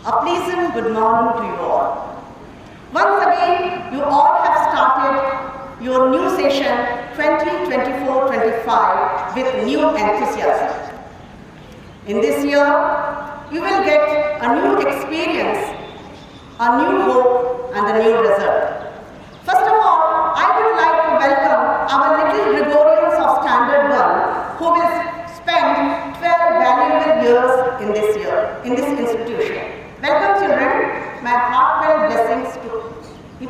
A pleasant good morning to you all. Once again, you all have started your new session 2024-25 with new enthusiasm. In this year, you will get a new experience, a new hope, and a new result. First of all, I would like to welcome our little Gregorians of Standard 1 who will spend 12 valuable years in this institution. Welcome children, my heartfelt blessings to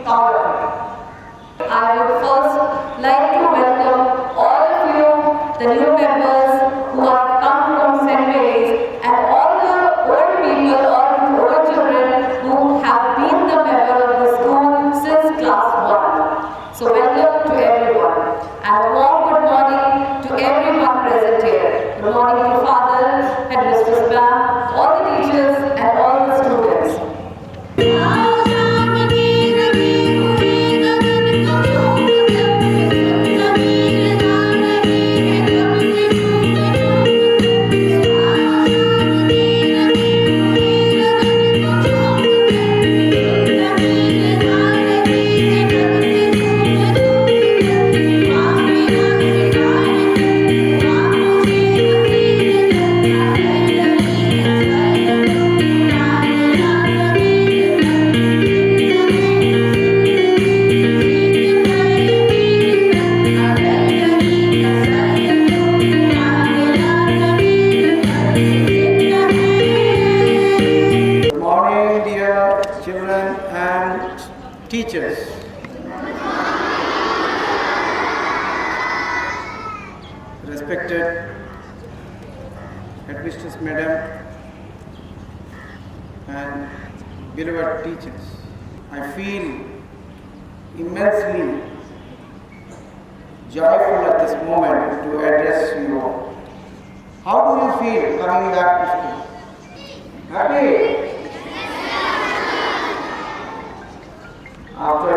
all of you. I would first like to welcome all of you, the new members who have come from St. Mary's, and all the old people, all the old children who have been the member of the school since class 1. So welcome to everyone, and a warm good morning to everyone present here. Good morning to Father, Headmistress Ma'am, all the teachers and all the students. Children and teachers. Respected Headmistress Madam and beloved teachers, I feel immensely joyful at this moment to address you all. How do you feel coming back to school? Happy? After